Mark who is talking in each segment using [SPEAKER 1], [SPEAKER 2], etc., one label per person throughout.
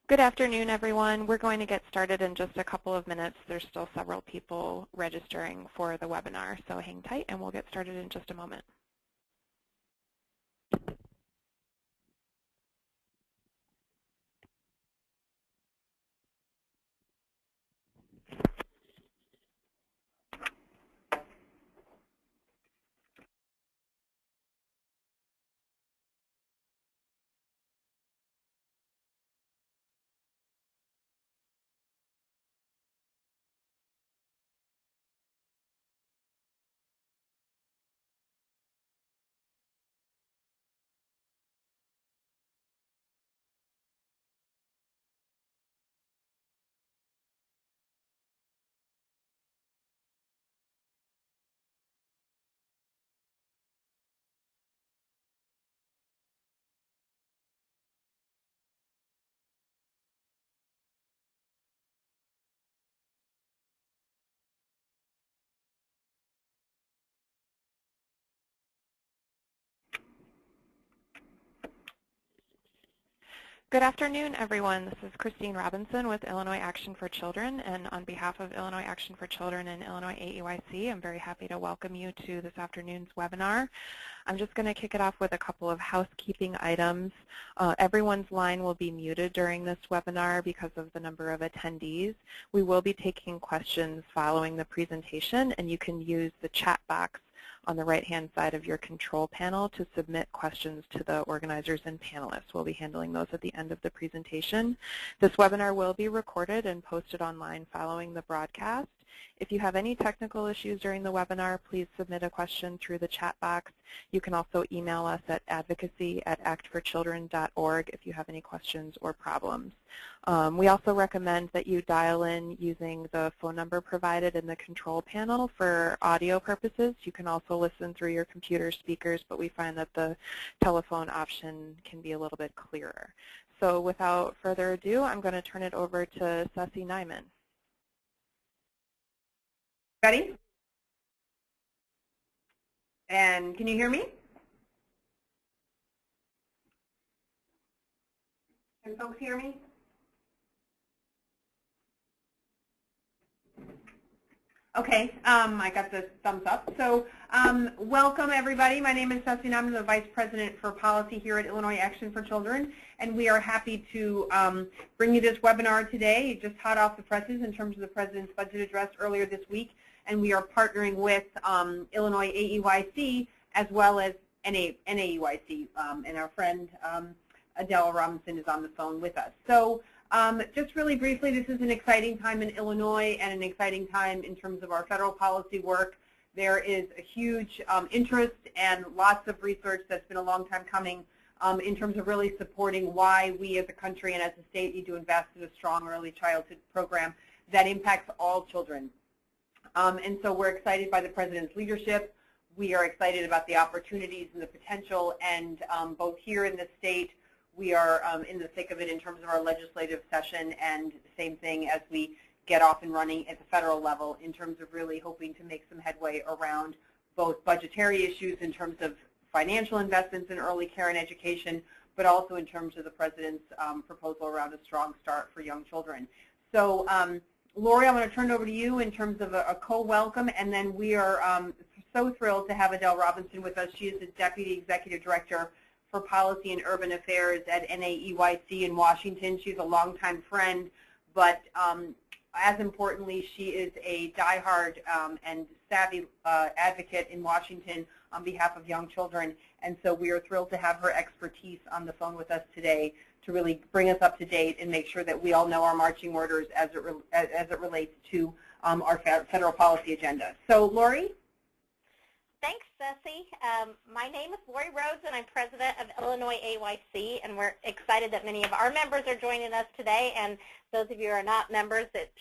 [SPEAKER 1] Good afternoon, everyone. We're going to get started in just a couple of minutes. There's still several people registering for the webinar, so hang tight and we'll get started in just a moment. Good afternoon, everyone. This is Christine Robinson with Illinois Action for Children, and on behalf of Illinois Action for Children and Illinois AEYC, I'm very happy to welcome you to this afternoon's webinar. I'm just going to kick it off with a couple of housekeeping items. Everyone's line will be muted during this webinar because of the number of attendees. We will be taking questions following the presentation, and you can use the chat box on the right-hand side of your control panel to submit questions to the organizers and panelists. We'll be handling those at the end of the presentation. This webinar will be recorded and posted online following the broadcast. If you have any technical issues during the webinar, please submit a question through the chat box. You can also email us at advocacy@actforchildren.org if you have any questions or problems. We also recommend that you dial in using the phone number provided in the control panel for audio purposes. You can also listen through your computer speakers, but we find that the telephone option can be a little bit clearer. So without further ado, I'm going to turn it over to Ceci Nyman.
[SPEAKER 2] Ready? And can you hear me? Can folks hear me? Okay, I got the thumbs up. So welcome, everybody. My name is Ceci Nyman. I'm the Vice President for Policy here at Illinois Action for Children, and we are happy to bring you this webinar today, just hot off the presses in terms of the President's budget address earlier this week, and we are partnering with Illinois AEYC as well as NAEYC, and our friend Adele Robinson is on the phone with us. So just really briefly, this is an exciting time in Illinois and an exciting time in terms of our federal policy work. There is a huge interest and lots of research that's been a long time coming in terms of really supporting why we as a country and as a state need to invest in a strong early childhood program that impacts all children. And so we're excited by the President's leadership. We are excited about the opportunities and the potential, and both here in the state, we are in the thick of it in terms of our legislative session, and same thing as we get off and running at the federal level in terms of really hoping to make some headway around both budgetary issues in terms of financial investments in early care and education, but also in terms of the President's proposal around a strong start for young children. So Lori, I'm going to turn it over to you in terms of a co-welcome, and then we are so thrilled to have Adele Robinson with us. She is the Deputy Executive Director for Policy and Urban Affairs at NAEYC in Washington. She's a longtime friend, but as importantly, she is a diehard and savvy advocate in Washington on behalf of young children, and so we are thrilled to have her expertise on the phone with us today to really bring us up to date and make sure that we all know our marching orders as it relates to our federal policy agenda. So, Lori?
[SPEAKER 3] Thanks, Ceci. My name is Lori Rhodes, and I'm president of Illinois AEYC, and we're excited that many of our members are joining us today. And those of you who are not members, it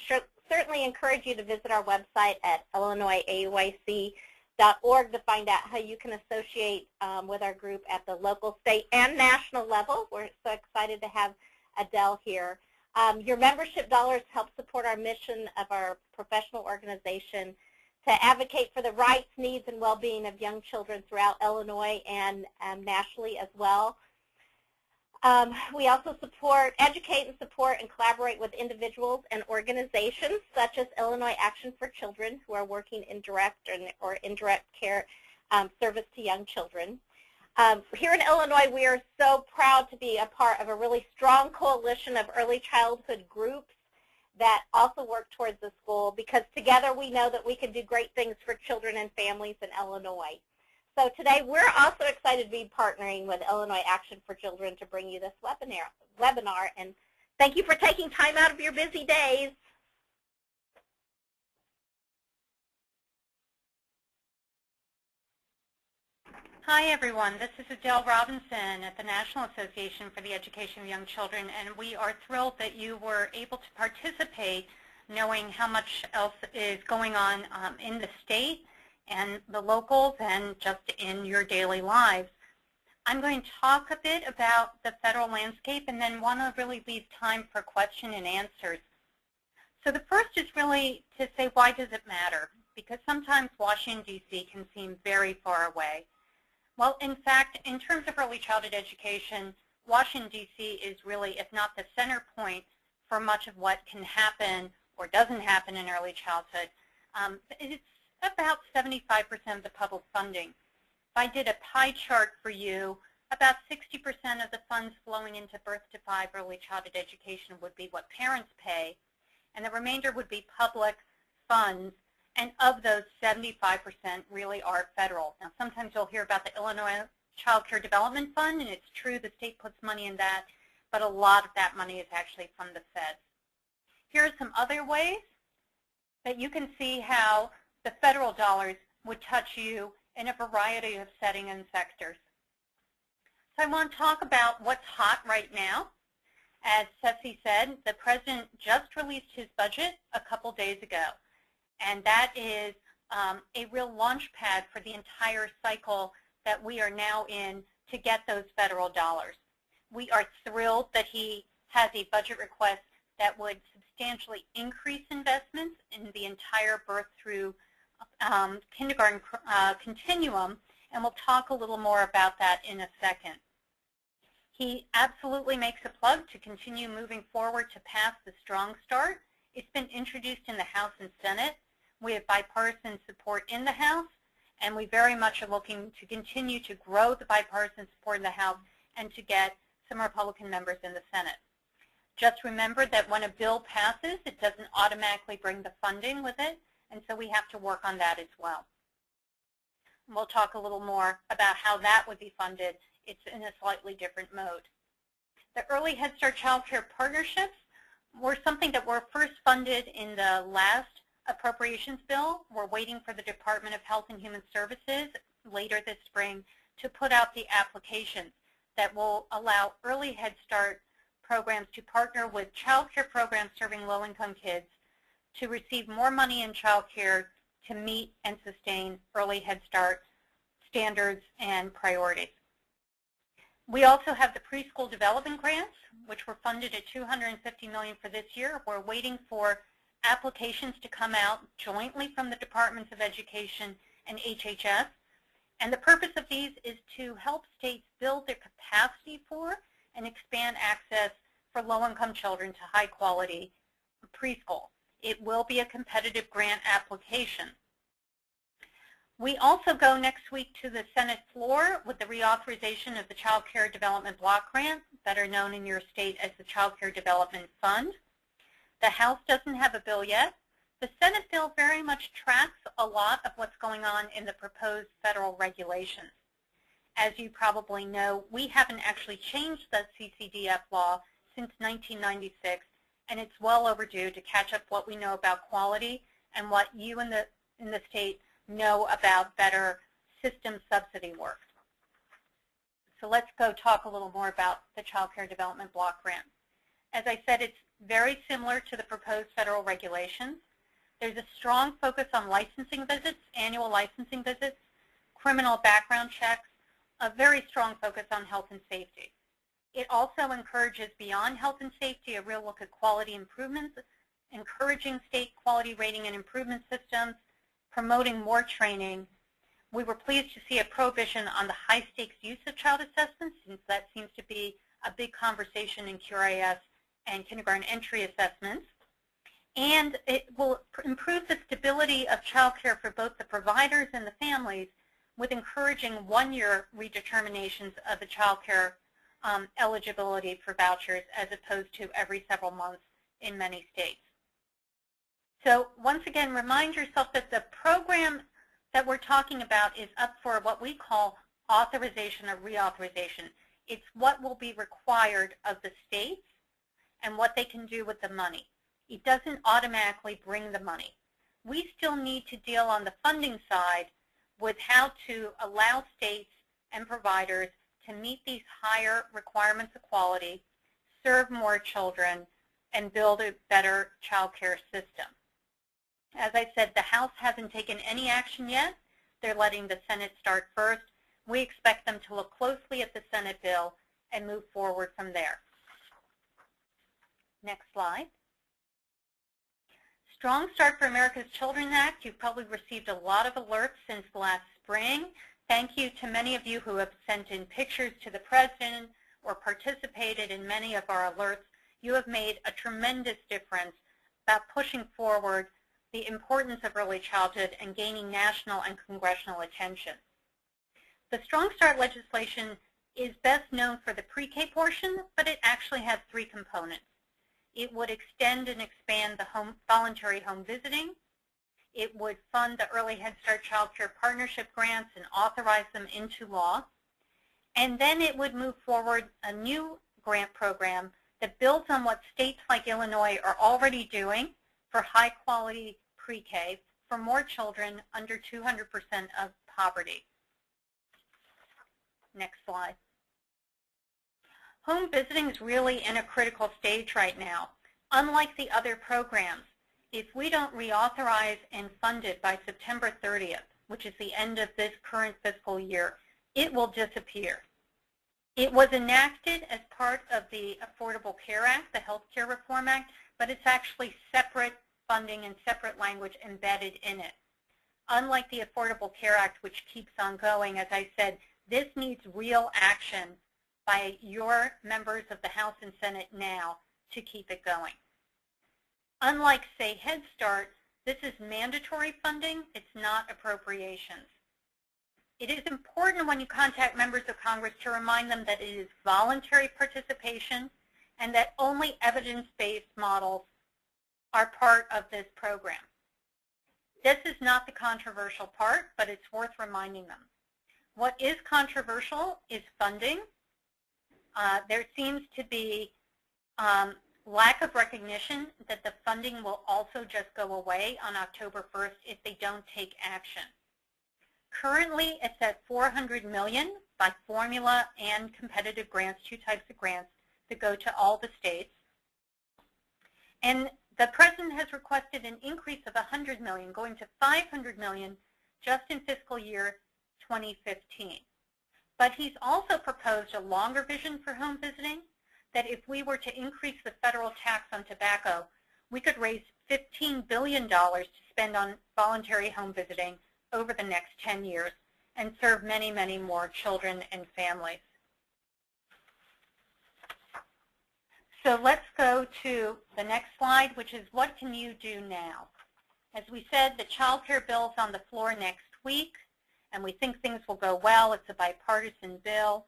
[SPEAKER 3] certainly encourage you to visit our website at illinoisaeyc.org to find out how you can associate with our group at the local, state, and national level. We're so excited to have Adele here. Your membership dollars help support our mission of our professional organization to advocate for the rights, needs, and well-being of young children throughout Illinois and nationally as well. We also educate and support and collaborate with individuals and organizations such as Illinois Action for Children, who are working in direct or indirect care service to young children. Here in Illinois, we are so proud to be a part of a really strong coalition of early childhood groups that also work towards this goal, because together we know that we can do great things for children and families in Illinois. So today we're also excited to be partnering with Illinois Action for Children to bring you this webinar, and thank you for taking time out of your busy days.
[SPEAKER 4] Hi everyone, this is Adele Robinson at the National Association for the Education of Young Children, and we are thrilled that you were able to participate knowing how much else is going on in the state and the locals and just in your daily lives. I'm going to talk a bit about the federal landscape and then want to really leave time for question and answers. So the first is really to say, why does it matter? Because sometimes Washington, D.C. can seem very far away. Well, in fact, in terms of early childhood education, Washington, D.C. is really, if not the center point for much of what can happen or doesn't happen in early childhood. It's about 75% of the public funding. If I did a pie chart for you, about 60% of the funds flowing into birth to 5 early childhood education would be what parents pay, and the remainder would be public funds. And of those, 75% really are federal. Now, sometimes you'll hear about the Illinois Child Care Development Fund, and it's true the state puts money in that, but a lot of that money is actually from the feds. Here are some other ways that you can see how the federal dollars would touch you in a variety of settings and sectors. So I want to talk about what's hot right now. As Ceci said, the President just released his budget a couple days ago. And that is a real launch pad for the entire cycle that we are now in to get those federal dollars. We are thrilled that he has a budget request that would substantially increase investments in the entire birth through kindergarten continuum, and we'll talk a little more about that in a second. He absolutely makes a plug to continue moving forward to pass the Strong Start. It's been introduced in the House and Senate. We have bipartisan support in the House, and we very much are looking to continue to grow the bipartisan support in the House and to get some Republican members in the Senate. Just remember that when a bill passes, it doesn't automatically bring the funding with it, and so we have to work on that as well. We'll talk a little more about how that would be funded. It's in a slightly different mode. The Early Head Start Child Care Partnerships were something that were first funded in the last appropriations bill. We're waiting for the Department of Health and Human Services later this spring to put out the applications that will allow Early Head Start programs to partner with child care programs serving low-income kids to receive more money in child care to meet and sustain Early Head Start standards and priorities. We also have the preschool development grants, which were funded at $250 million for this year. We're waiting for applications to come out jointly from the Departments of Education and HHS. And the purpose of these is to help states build their capacity for and expand access for low-income children to high-quality preschool. It will be a competitive grant application. We also go next week to the Senate floor with the reauthorization of the Child Care Development Block Grant, better known in your state as the Child Care Development Fund. The House doesn't have a bill yet. The Senate bill very much tracks a lot of what's going on in the proposed federal regulations. As you probably know, we haven't actually changed the CCDF law since 1996, and it's well overdue to catch up what we know about quality and what you in the state know about better system subsidy work. So let's go talk a little more about the Child Care Development Block Grant. As I said, it's very similar to the proposed federal regulations. There's a strong focus on licensing visits, annual licensing visits, criminal background checks, a very strong focus on health and safety. It also encourages, beyond health and safety, a real look at quality improvements, encouraging state quality rating and improvement systems, promoting more training. We were pleased to see a prohibition on the high-stakes use of child assessments, since that seems to be a big conversation in QRIS and kindergarten entry assessments. And it will improve the stability of child care for both the providers and the families with encouraging one-year redeterminations of the child care eligibility for vouchers as opposed to every several months in many states. So once again, remind yourself that the program that we're talking about is up for what we call authorization or reauthorization. It's what will be required of the states and what they can do with the money. It doesn't automatically bring the money. We still need to deal on the funding side with how to allow states and providers to meet these higher requirements of quality, serve more children, and build a better child care system. As I said, the House hasn't taken any action yet. They're letting the Senate start first. We expect them to look closely at the Senate bill and move forward from there. Next slide. Strong Start for America's Children Act. You've probably received a lot of alerts since last spring. Thank you to many of you who have sent in pictures to the President or participated in many of our alerts. You have made a tremendous difference about pushing forward the importance of early childhood and gaining national and congressional attention. The Strong Start legislation is best known for the pre-K portion, but it actually has three components. It would extend and expand the voluntary home visiting. It would fund the Early Head Start Child Care Partnership grants and authorize them into law. And then it would move forward a new grant program that builds on what states like Illinois are already doing for high-quality pre-K for more children under 200% of poverty. Next slide. Home visiting is really in a critical stage right now. Unlike the other programs, if we don't reauthorize and fund it by September 30th, which is the end of this current fiscal year, it will disappear. It was enacted as part of the Affordable Care Act, the Health Care Reform Act, but it's actually separate funding and separate language embedded in it. Unlike the Affordable Care Act, which keeps on going, as I said, this needs real action by your members of the House and Senate now to keep it going. Unlike, say, Head Start, this is mandatory funding. It's not appropriations. It is important when you contact members of Congress to remind them that it is voluntary participation and that only evidence-based models are part of this program. This is not the controversial part, but it's worth reminding them. What is controversial is funding. There seems to be lack of recognition that the funding will also just go away on October 1st if they don't take action. Currently, it's at $400 million by formula and competitive grants, two types of grants that go to all the states. And the President has requested an increase of $100 million, going to $500 million just in fiscal year 2015. But he's also proposed a longer vision for home visiting, that if we were to increase the federal tax on tobacco, we could raise $15 billion to spend on voluntary home visiting over the next 10 years and serve many, many more children and families. So let's go to the next slide, which is what can you do now? As we said, the child care bill is on the floor next week, and we think things will go well. It's a bipartisan bill.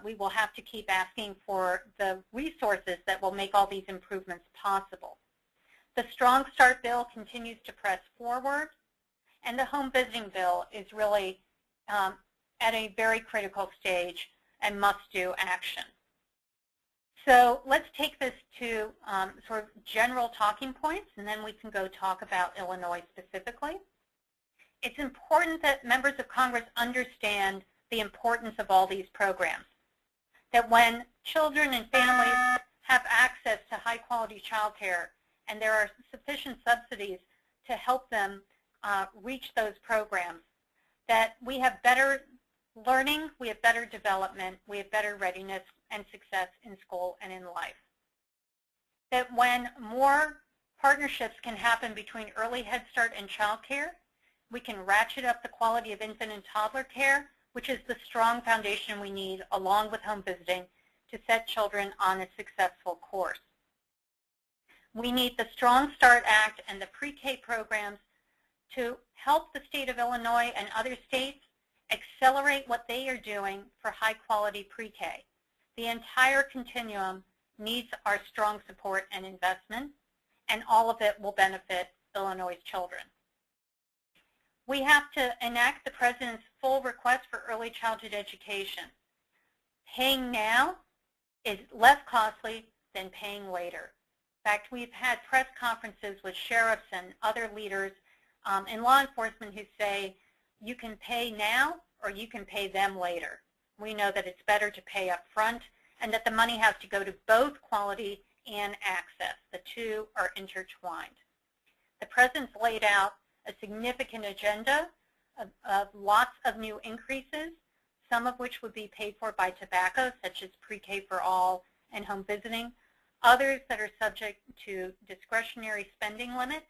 [SPEAKER 4] We will have to keep asking for the resources that will make all these improvements possible. The Strong Start bill continues to press forward, and the home visiting bill is really at a very critical stage and must-do action. So let's take this to sort of general talking points, and then we can go talk about Illinois specifically. It's important that members of Congress understand the importance of all these programs, that when children and families have access to high-quality child care and there are sufficient subsidies to help them reach those programs, that we have better learning, we have better development, we have better readiness and success in school and in life. That when more partnerships can happen between early Head Start and child care, we can ratchet up the quality of infant and toddler care, which is the strong foundation we need, along with home visiting, to set children on a successful course. We need the Strong Start Act and the pre-K programs to help the state of Illinois and other states accelerate what they are doing for high-quality pre-K. The entire continuum needs our strong support and investment, and all of it will benefit Illinois' children. We have to enact the President's full request for early childhood education. Paying now is less costly than paying later. In fact, we've had press conferences with sheriffs and other leaders in law enforcement who say you can pay now or you can pay them later. We know that it's better to pay up front and that the money has to go to both quality and access. The two are intertwined. The President's laid out a significant agenda of lots of new increases, some of which would be paid for by tobacco, such as pre-K for all and home visiting, others that are subject to discretionary spending limits,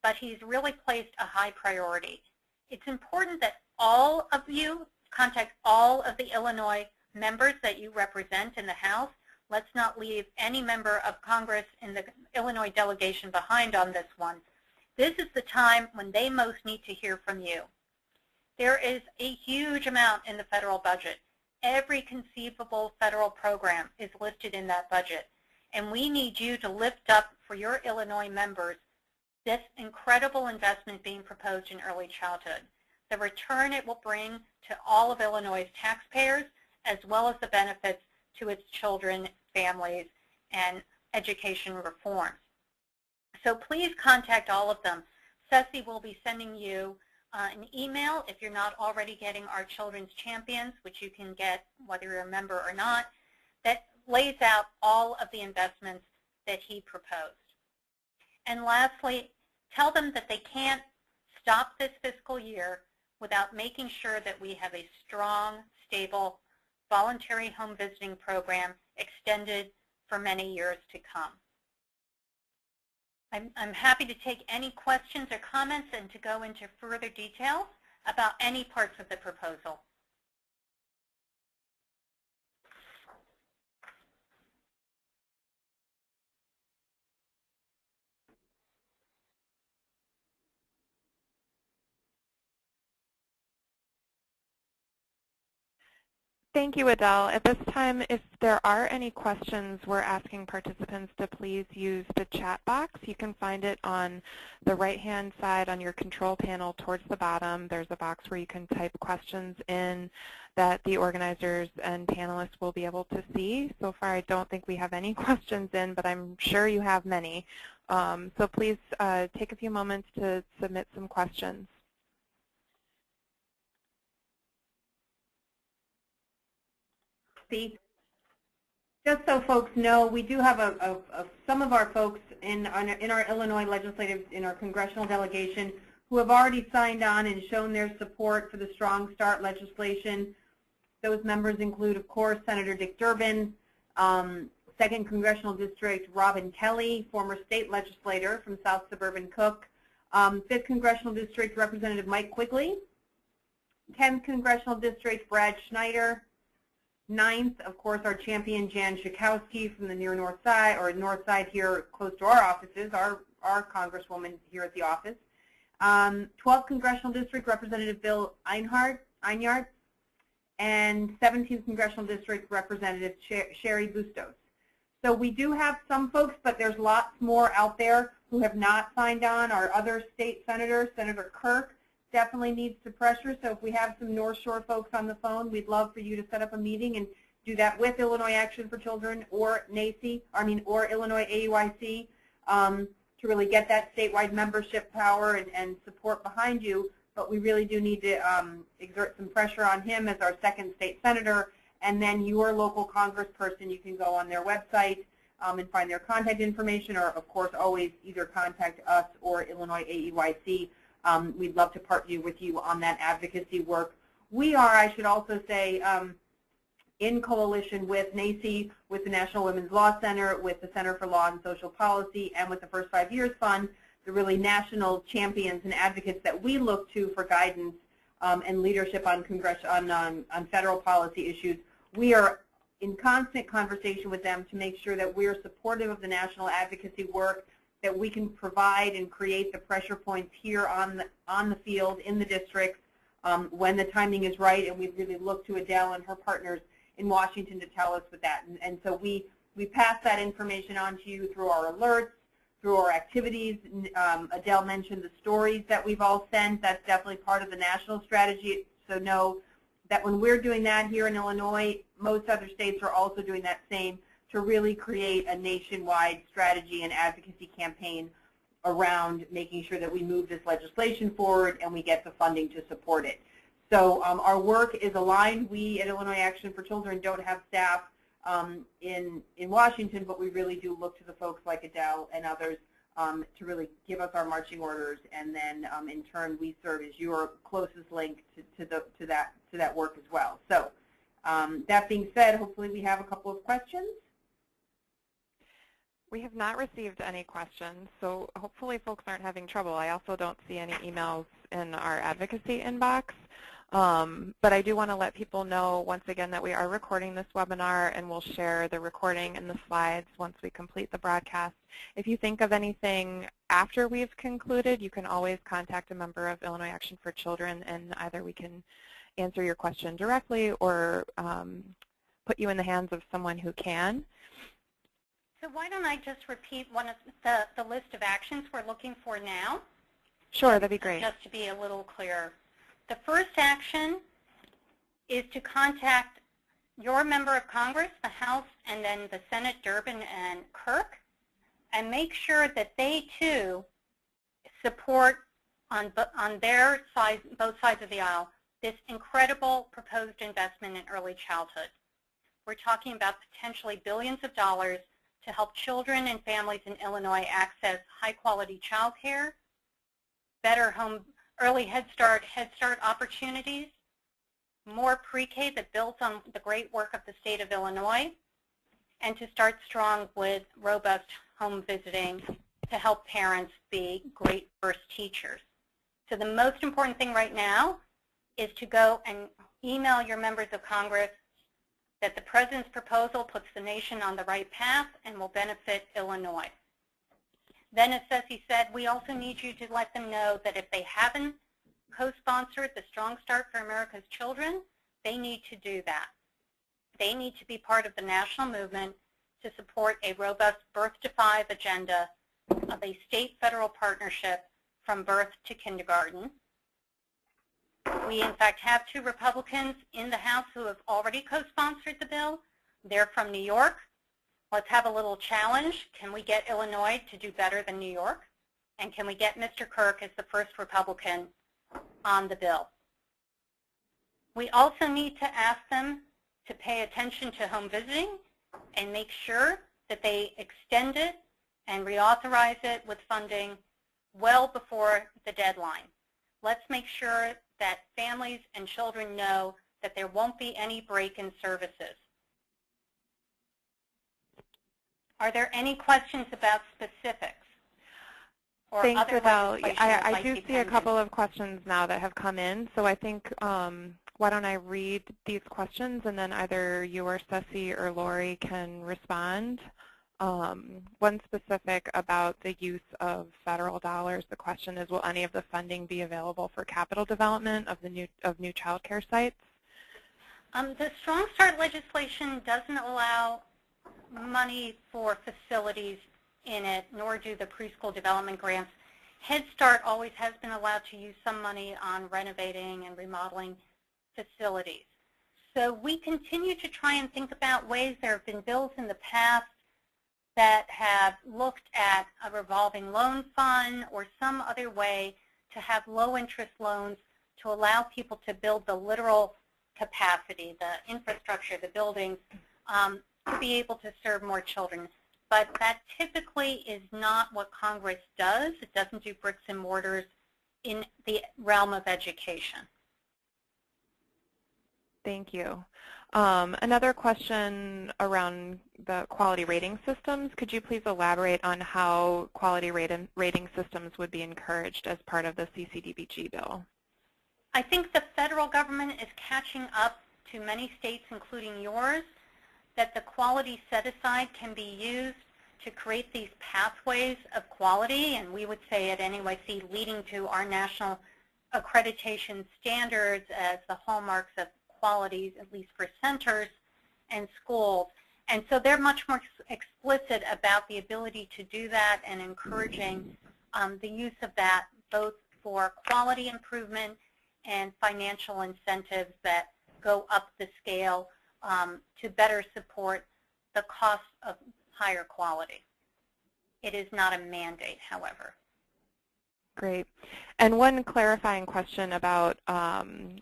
[SPEAKER 4] but he's really placed a high priority. It's important that all of you contact all of the Illinois members that you represent in the House. Let's not leave any member of Congress in the Illinois delegation behind on this one. This is the time when they most need to hear from you. There is a huge amount in the federal budget. Every conceivable federal program is listed in that budget. And we need you to lift up for your Illinois members this incredible investment being proposed in early childhood, the return it will bring to all of Illinois' taxpayers, as well as the benefits to its children, families, and education reforms. So please contact all of them. Ceci will be sending you an email if you're not already getting our Children's Champions, which you can get whether you're a member or not, that lays out all of the investments that he proposed. And lastly, tell them that they can't stop this fiscal year without making sure that we have a strong, stable, voluntary home visiting program extended for many years to come. I'm happy to take any questions or comments and to go into further details about any parts of the proposal.
[SPEAKER 1] Thank you, Adele. At this time, if there are any questions, we're asking participants to please use the chat box. You can find it on the right-hand side on your control panel towards the bottom. There's a box where you can type questions in that the organizers and panelists will be able to see. So far, I don't think we have any questions in, but I'm sure you have many. So please take a few moments to submit some questions.
[SPEAKER 2] Just so folks know, we do have some of our folks in our Illinois legislative, in our congressional delegation, who have already signed on and shown their support for the Strong Start legislation. Those members include, of course, Senator Dick Durbin, 2nd Congressional District Robin Kelly, former state legislator from South Suburban Cook, 5th Congressional District Representative Mike Quigley, 10th Congressional District Brad Schneider, 9th, of course, our champion Jan Schakowsky from the near north side, or north side here close to our offices, our congresswoman here at the office. 12th Congressional District Representative Bill Einhart, and 17th Congressional District Representative Sherry Bustos. So we do have some folks, but there's lots more out there who have not signed on. Our other state senators, Senator Kirk, definitely needs to pressure. So if we have some North Shore folks on the phone, we'd love for you to set up a meeting and do that with Illinois Action for Children or NACI, or Illinois AUIC, to really get that statewide membership power and support behind you. But we really do need to exert some pressure on him as our 2nd state senator. And then your local congressperson, you can go on their website and find their contact information, or of course always either contact us or Illinois AUIC. We'd love to partner with you on that advocacy work. We are, I should also say, in coalition with NACI, with the National Women's Law Center, with the Center for Law and Social Policy, and with the First 5 Years Fund, the really national champions and advocates that we look to for guidance and leadership on federal policy issues. We are in constant conversation with them to make sure that we're supportive of the national advocacy work, that we can provide and create the pressure points here on the field in the districts when the timing is right, and we really look to Adele and her partners in Washington to tell us with that. And so we pass that information on to you through our alerts, through our activities. Adele mentioned the stories that we've all sent. That's definitely part of the national strategy. So know that when we're doing that here in Illinois, most other states are also doing that same to really create a nationwide strategy and advocacy campaign around making sure that we move this legislation forward and we get the funding to support it. So our work is aligned. We at Illinois Action for Children don't have staff in Washington, but we really do look to the folks like Adele and others to really give us our marching orders, and then in turn we serve as your closest link to that work as well. So that being said, hopefully we have a couple of questions.
[SPEAKER 1] We have not received any questions, so hopefully folks aren't having trouble. I also don't see any emails in our advocacy inbox. But I do want to let people know once again that we are recording this webinar, and we'll share the recording and the slides once we complete the broadcast. If you think of anything after we've concluded, you can always contact a member of Illinois Action for Children, and either we can answer your question directly or put you in the hands of someone who can.
[SPEAKER 4] So why don't I just repeat one of the list of actions we're looking for now?
[SPEAKER 1] Sure, that'd be great.
[SPEAKER 4] Just to be a little clearer. The first action is to contact your member of Congress, the House, and then the Senate, Durbin and Kirk, and make sure that they too support on their side, both sides of the aisle, this incredible proposed investment in early childhood. We're talking about potentially billions of dollars to help children and families in Illinois access high-quality child care, better early Head Start opportunities, more pre-K that builds on the great work of the state of Illinois, and to start strong with robust home visiting to help parents be great first teachers. So the most important thing right now is to go and email your members of Congress that the President's proposal puts the nation on the right path and will benefit Illinois. Then, as Ceci said, we also need you to let them know that if they haven't co-sponsored the Strong Start for America's Children, they need to do that. They need to be part of the national movement to support a robust Birth to 5 agenda of a state-federal partnership from birth to kindergarten. We, in fact, have 2 Republicans in the House who have already co-sponsored the bill. They're from New York. Let's have a little challenge. Can we get Illinois to do better than New York? And can we get Mr. Kirk as the first Republican on the bill? We also need to ask them to pay attention to home visiting and make sure that they extend it and reauthorize it with funding well before the deadline. Let's make sure that families and children know that there won't be any break in services. Are there any questions about specifics? Or
[SPEAKER 1] Thanks,
[SPEAKER 4] other
[SPEAKER 1] Adele. I
[SPEAKER 4] like
[SPEAKER 1] do see a couple of questions now that have come in, so I think why don't I read these questions, and then either you or Ceci or Lori can respond. One specific about the use of federal dollars. The question is, will any of the funding be available for capital development of new child care sites?
[SPEAKER 4] The Strong Start legislation doesn't allow money for facilities in it, nor do the preschool development grants. Head Start always has been allowed to use some money on renovating and remodeling facilities. So we continue to try and think about ways. There have been bills in the past that have looked at a revolving loan fund or some other way to have low-interest loans to allow people to build the literal capacity, the infrastructure, the buildings, to be able to serve more children. But that typically is not what Congress does. It doesn't do bricks and mortars in the realm of education.
[SPEAKER 1] Thank you. Another question around the quality rating systems. Could you please elaborate on how quality rating systems would be encouraged as part of the CCDBG bill?
[SPEAKER 4] I think the federal government is catching up to many states, including yours, that the quality set-aside can be used to create these pathways of quality, and we would say at NAYC leading to our national accreditation standards as the hallmarks of quality, at least for centers and schools. And so they're much more explicit about the ability to do that and encouraging the use of that both for quality improvement and financial incentives that go up the scale to better support the cost of higher quality. It is not a mandate, however.
[SPEAKER 1] Great. And one clarifying question about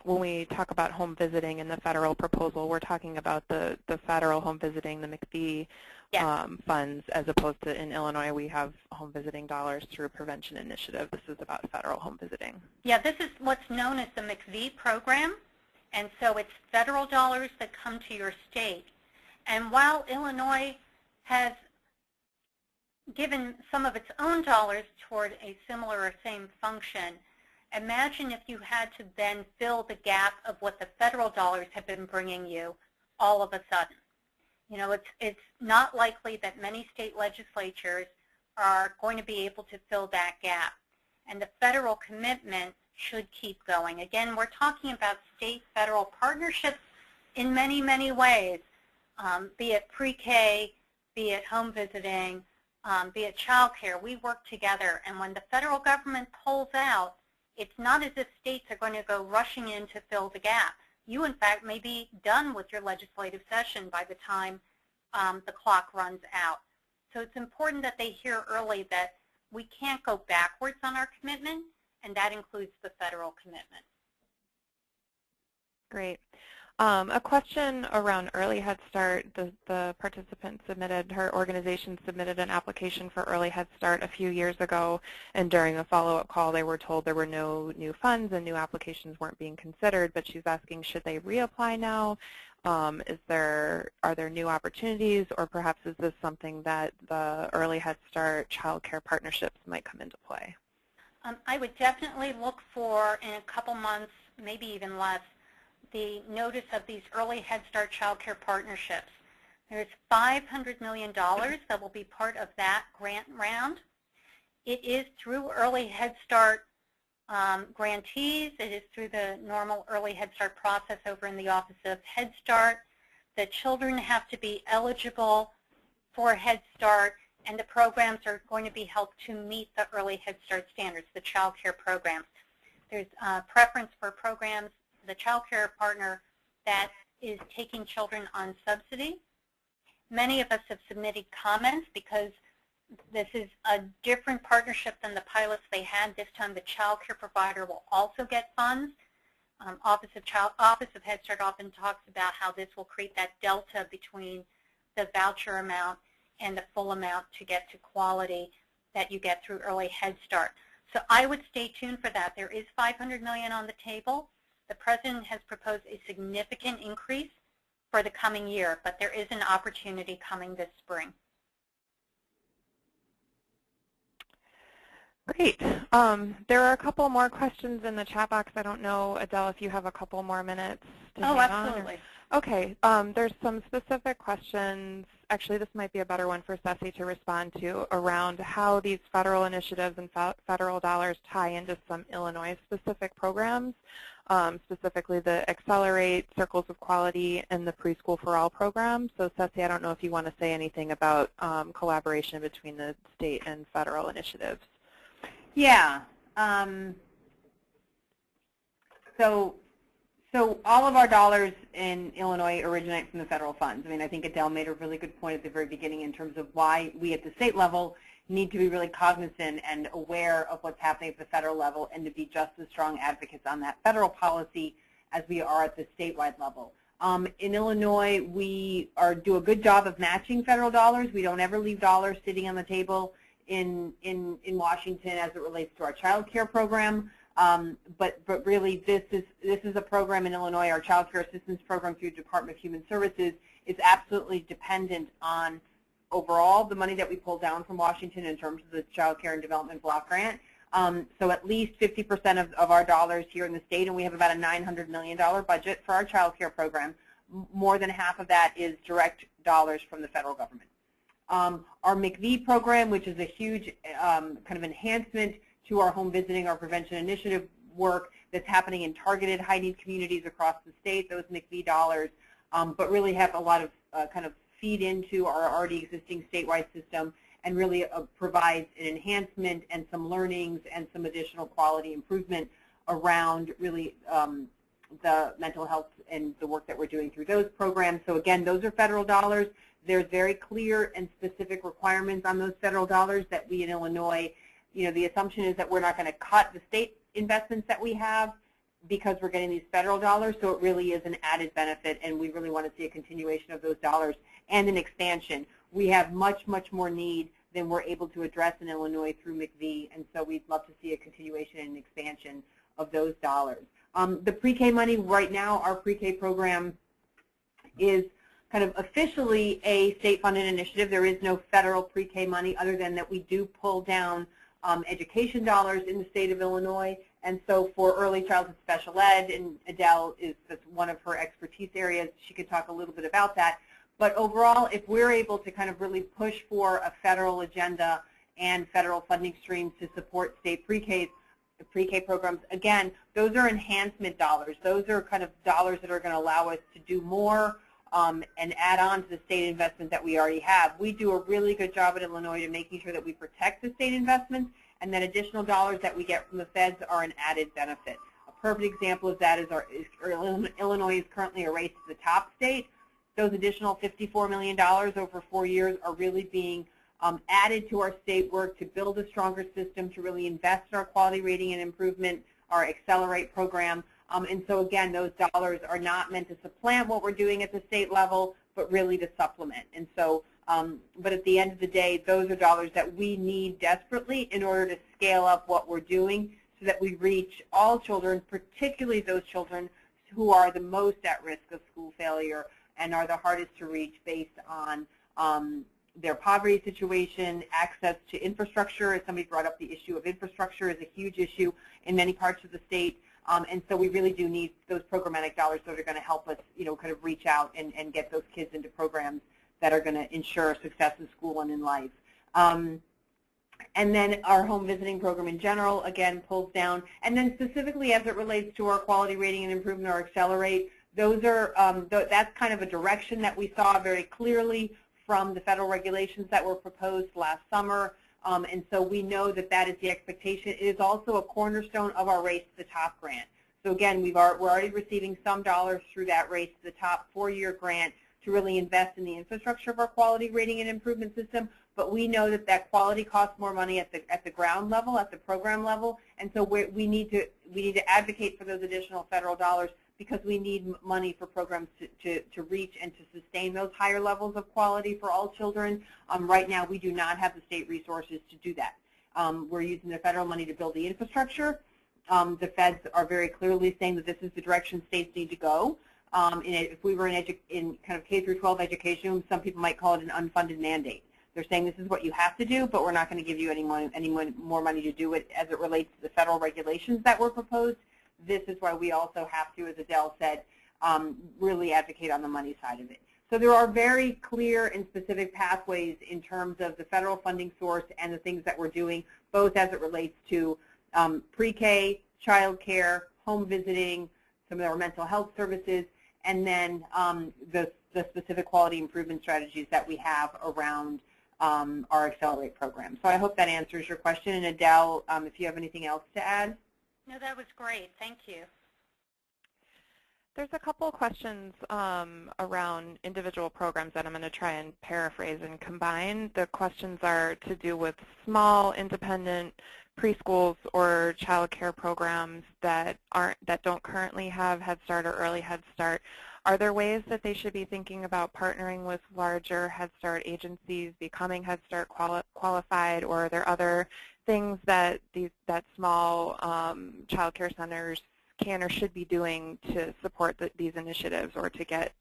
[SPEAKER 1] when we talk about home visiting in the federal proposal, we're talking about the federal home visiting, the McPhee funds, as opposed to in Illinois we have home visiting dollars through Prevention Initiative. This is about federal home visiting.
[SPEAKER 4] Yeah, this is what's known as the McPhee program, and so it's federal dollars that come to your state. And while Illinois has given some of its own dollars toward a similar or same function, imagine if you had to then fill the gap of what the federal dollars have been bringing you all of a sudden. You know, it's not likely that many state legislatures are going to be able to fill that gap, and the federal commitment should keep going. Again, we're talking about state-federal partnerships in many, many ways, be it pre-K, be it home visiting, be it child care. We work together, and when the federal government pulls out, it's not as if states are going to go rushing in to fill the gap. You, in fact, may be done with your legislative session by the time the clock runs out. So it's important that they hear early that we can't go backwards on our commitment, and that includes the federal commitment.
[SPEAKER 1] Great. A question around Early Head Start. The participant submitted, her organization submitted an application for Early Head Start a few years ago, and during a follow-up call they were told there were no new funds and new applications weren't being considered, but she's asking, should they reapply now? Are there new opportunities, or perhaps is this something that the Early Head Start child care partnerships might come into play?
[SPEAKER 4] I would definitely look for, in a couple months, maybe even less, the notice of these Early Head Start child care partnerships. There's $500 million that will be part of that grant round. It is through Early Head Start grantees. It is through the normal Early Head Start process over in the Office of Head Start. The children have to be eligible for Head Start, and the programs are going to be helped to meet the Early Head Start standards, the child care programs. There's preference for programs, the child care partner that is taking children on subsidy. Many of us have submitted comments because this is a different partnership than the pilots they had. This time the child care provider will also get funds. Office of Head Start often talks about how this will create that delta between the voucher amount and the full amount to get to quality that you get through Early Head Start. So I would stay tuned for that. There is $500 million on the table. The President has proposed a significant increase for the coming year, but there is an opportunity coming this spring.
[SPEAKER 1] Great. There are a couple more questions in the chat box. I don't know, Adele, if you have a couple more minutes to hang on.
[SPEAKER 4] Absolutely.
[SPEAKER 1] Okay. There's some specific questions. Actually, this might be a better one for Ceci to respond to around how these federal initiatives and federal dollars tie into some Illinois-specific programs, specifically the Accelerate, Circles of Quality, and the Preschool for All program. So, Ceci, I don't know if you want to say anything about collaboration between the state and federal initiatives.
[SPEAKER 2] Yeah. So all of our dollars in Illinois originate from the federal funds. I mean, I think Adele made a really good point at the very beginning in terms of why we at the state level need to be really cognizant and aware of what's happening at the federal level and to be just as strong advocates on that federal policy as we are at the statewide level. In Illinois, we do a good job of matching federal dollars. We don't ever leave dollars sitting on the table in Washington as it relates to our child care program. But really, this is a program in Illinois. Our child care assistance program through the Department of Human Services is absolutely dependent on overall the money that we pull down from Washington in terms of the child care and development block grant. So at least 50% of our dollars here in the state, and we have about a $900 million budget for our child care program. more than half of that is direct dollars from the federal government. Our McV program, which is a huge kind of enhancement to our home visiting, our prevention initiative work that's happening in targeted high-need communities across the state, those McV dollars, but really have a lot of kind of feed into our already existing statewide system and really provides an enhancement and some learnings and some additional quality improvement around really the mental health and the work that we're doing through those programs. So again, those are federal dollars. There's very clear and specific requirements on those federal dollars that we in Illinois, the assumption is that we're not going to cut the state investments that we have because we're getting these federal dollars, so it really is an added benefit, and we really want to see a continuation of those dollars and an expansion. We have much, much more need than we're able to address in Illinois through McV, and so we'd love to see a continuation and expansion of those dollars. The pre-K money right now, our pre-K program is kind of officially a state-funded initiative. There is no federal pre-K money other than that we do pull down education dollars in the state of Illinois. And so for early childhood special ed, and Adele that's one of her expertise areas, she could talk a little bit about that. But overall, if we're able to kind of really push for a federal agenda and federal funding streams to support state pre-K programs, again, those are enhancement dollars. Those are kind of dollars that are going to allow us to do more and add on to the state investment that we already have. We do a really good job in Illinois to making sure that we protect the state investments, and that additional dollars that we get from the feds are an added benefit. A perfect example of that is Illinois is currently a race to the top state. Those additional $54 million over 4 years are really being added to our state work to build a stronger system, to really invest in our quality rating and improvement, our Accelerate program. And so again, those dollars are not meant to supplant what we're doing at the state level, but really to supplement. And so, but at the end of the day, those are dollars that we need desperately in order to scale up what we're doing so that we reach all children, particularly those children who are the most at risk of school failure and are the hardest to reach based on their poverty situation, access to infrastructure. As somebody brought up, the issue of infrastructure is a huge issue in many parts of the state. And so we really do need those programmatic dollars that are going to help us, kind of reach out and get those kids into programs that are going to ensure success in school and in life. And then our home visiting program in general, again, pulls down. And then specifically as it relates to our quality rating and improvement, or Accelerate, those are that's kind of a direction that we saw very clearly from the federal regulations that were proposed last summer. And so we know that that is the expectation. It is also a cornerstone of our Race to the Top grant. So again, we're already receiving some dollars through that Race to the Top 4-year grant to really invest in the infrastructure of our quality rating and improvement system. But we know that that quality costs more money at the ground level, at the program level, and so we need to advocate for those additional federal dollars because we need money for programs to reach and to sustain those higher levels of quality for all children. Right now, we do not have the state resources to do that. We're using the federal money to build the infrastructure. The feds are very clearly saying that this is the direction states need to go. If we were in kind of K through 12 education, some people might call it an unfunded mandate. They're saying this is what you have to do, but we're not going to give you any more money to do it as it relates to the federal regulations that were proposed. This is why we also have to, as Adele said, really advocate on the money side of it. So there are very clear and specific pathways in terms of the federal funding source and the things that we're doing, both as it relates to pre-K, child care, home visiting, some of our mental health services, and then the specific quality improvement strategies that we have around our Accelerate program. So I hope that answers your question. And Adele, if you have anything else to add?
[SPEAKER 4] No, that was great. Thank you.
[SPEAKER 1] There's a couple questions around individual programs that I'm going to try and paraphrase and combine. The questions are to do with small, independent preschools or child care programs that don't currently have Head Start or Early Head Start. Are there ways that they should be thinking about partnering with larger Head Start agencies, becoming Head Start qualified, or are there other things that small child care centers can or should be doing to support these initiatives or to get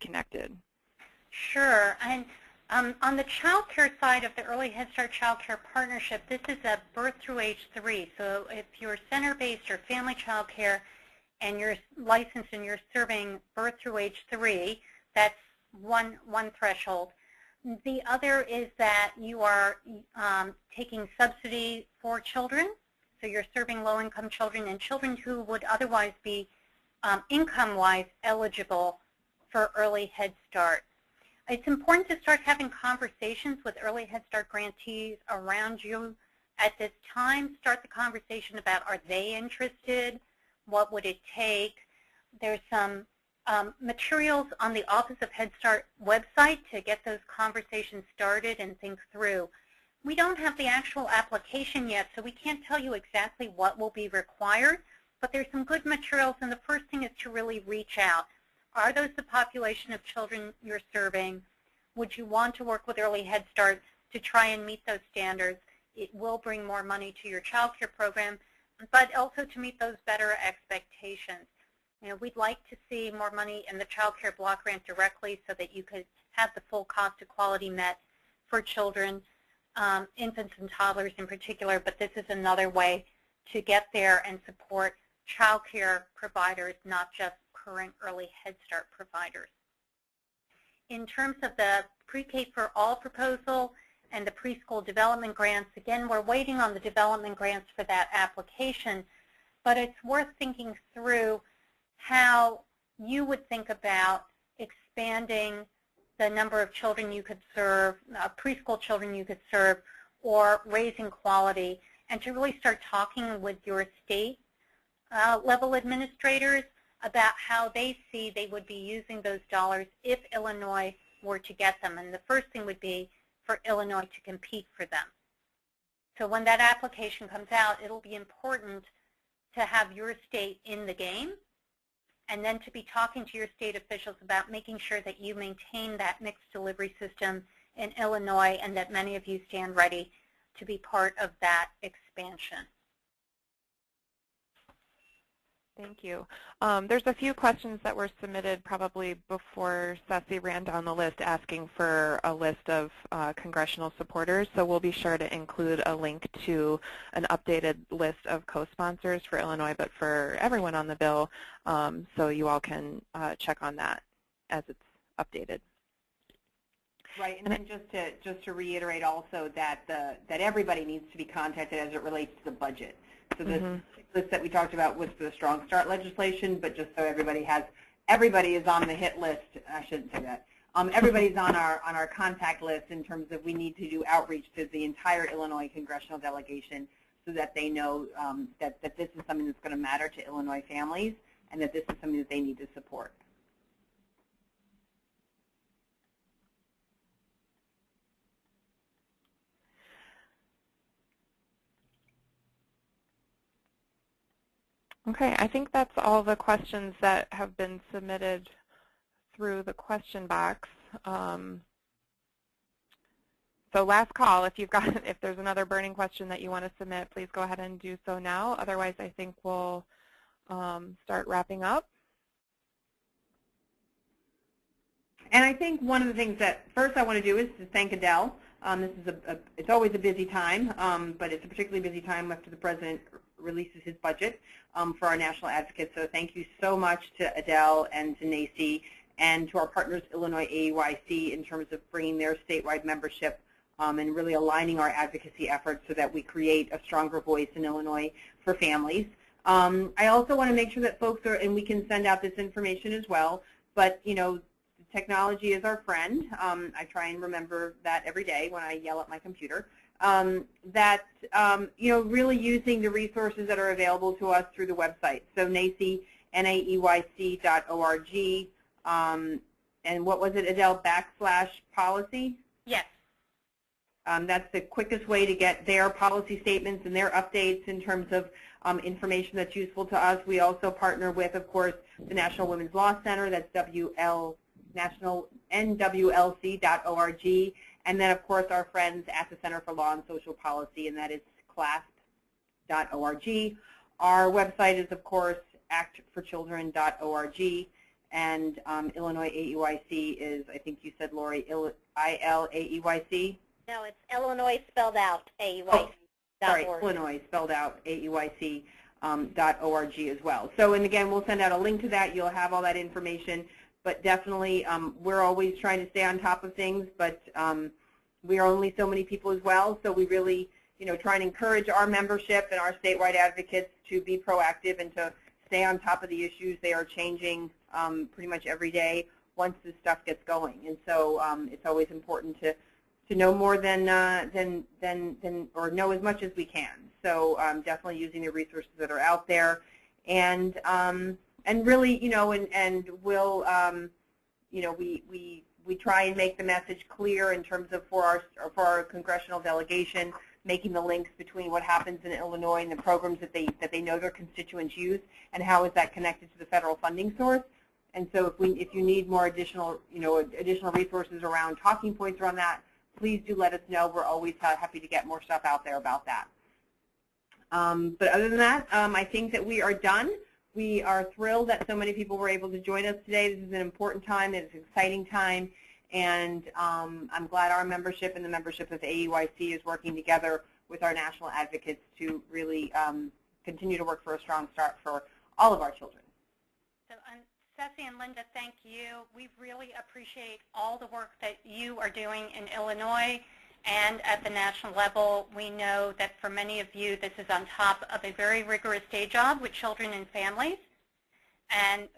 [SPEAKER 1] connected?
[SPEAKER 4] Sure. And on the child care side of the Early Head Start Child Care Partnership, this is a birth through age 3. So if you're center-based or family child care, and you're licensed and you're serving birth through age 3, that's one threshold. The other is that you are taking subsidy for children, so you're serving low-income children and children who would otherwise be income-wise eligible for Early Head Start. It's important to start having conversations with Early Head Start grantees around you at this time. Start the conversation about, are they interested? What would it take? There's some materials on the Office of Head Start website to get those conversations started and think through. We don't have the actual application yet, so we can't tell you exactly what will be required, but there's some good materials, and the first thing is to really reach out. Are those the population of children you're serving? Would you want to work with Early Head Start to try and meet those standards? It will bring more money to your child care program, but also to meet those better expectations. You know, we'd like to see more money in the child care block grant directly so that you could have the full cost equality met for children, infants and toddlers in particular, but this is another way to get there and support child care providers, not just current Early Head Start providers. In terms of the Pre-K for All proposal and the preschool development grants, again, we're waiting on the development grants for that application, but it's worth thinking through how you would think about expanding the number of children you could serve, preschool children you could serve, or raising quality, and to really start talking with your state level administrators about how they see they would be using those dollars if Illinois were to get them. And the first thing would be for Illinois to compete for them. So when that application comes out, it'll be important to have your state in the game, and then to be talking to your state officials about making sure that you maintain that mixed delivery system in Illinois and that many of you stand ready to be part of that expansion.
[SPEAKER 1] Thank you. There's a few questions that were submitted probably before Ceci ran down the list asking for a list of congressional supporters, so we'll be sure to include a link to an updated list of co-sponsors for Illinois, but for everyone on the bill, so you all can check on that as it's updated.
[SPEAKER 2] Right, and then just to reiterate also that that everybody needs to be contacted as it relates to the budget. So this list that we talked about was for the Strong Start legislation, but just so everybody is on the hit list. I shouldn't say that. Everybody's on our contact list in terms of we need to do outreach to the entire Illinois congressional delegation so that they know that this is something that's going to matter to Illinois families and that this is something that they need to support.
[SPEAKER 1] Okay, I think that's all the questions that have been submitted through the question box. So last call, if there's another burning question that you want to submit, please go ahead and do so now. Otherwise, I think we'll start wrapping up.
[SPEAKER 2] And I think one of the things that first I want to do is to thank Adele. This is it's always a busy time, but it's a particularly busy time after the President releases his budget for our national advocates. So thank you so much to Adele and to NACI and to our partners, Illinois AEYC, in terms of bringing their statewide membership and really aligning our advocacy efforts so that we create a stronger voice in Illinois for families. I also want to make sure that folks are, and we can send out this information as well, but you know, technology is our friend. I try and remember that every day when I yell at my computer. That you know, really using the resources that are available to us through the website. So NACI, naeyc.org, and what was it, Adele, /policy?
[SPEAKER 4] Yes.
[SPEAKER 2] That's the quickest way to get their policy statements and their updates in terms of information that's useful to us. We also partner with, of course, the National Women's Law Center. That's NWLC.org. And then, of course, our friends at the Center for Law and Social Policy, and that is clasp.org. Our website is, of course, actforchildren.org. And Illinois AEYC is, I think you said, Lori, ILAEYC?
[SPEAKER 3] No, it's Illinois spelled out, AEYC.
[SPEAKER 2] Sorry, Illinois spelled out, AEYC. .org as well. So, and again, we'll send out a link to that. You'll have all that information. But definitely, we're always trying to stay on top of things, but we are only so many people as well. So we really, try and encourage our membership and our statewide advocates to be proactive and to stay on top of the issues. They are changing pretty much every day once this stuff gets going. And so it's always important to know more than or know as much as we can. So definitely using the resources that are out there, and really, and we'll, we try and make the message clear in terms of for our congressional delegation, making the links between what happens in Illinois and the programs that they know their constituents use, and how is that connected to the federal funding source. And so if you need more additional resources around talking points around that, please do let us know. We're always happy to get more stuff out there about that. But other than that, I think that we are done. We are thrilled that so many people were able to join us today. This is an important time. It's an exciting time. And I'm glad our membership and the membership of AEYC is working together with our national advocates to really continue to work for a strong start for all of our children.
[SPEAKER 4] So, Ceci and Linda, thank you. We really appreciate all the work that you are doing in Illinois and at the national level. We know that for many of you, this is on top of a very rigorous day job with children and families, and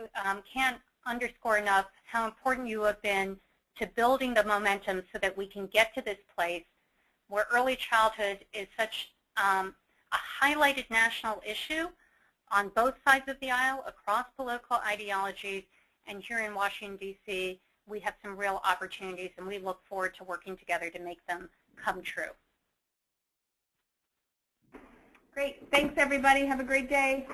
[SPEAKER 4] can't underscore enough how important you have been to building the momentum so that we can get to this place where early childhood is such a highlighted national issue on both sides of the aisle, across political ideologies, and here in Washington, D.C., we have some real opportunities, and we look forward to working together to make them come true.
[SPEAKER 2] Great. Thanks, everybody. Have a great day.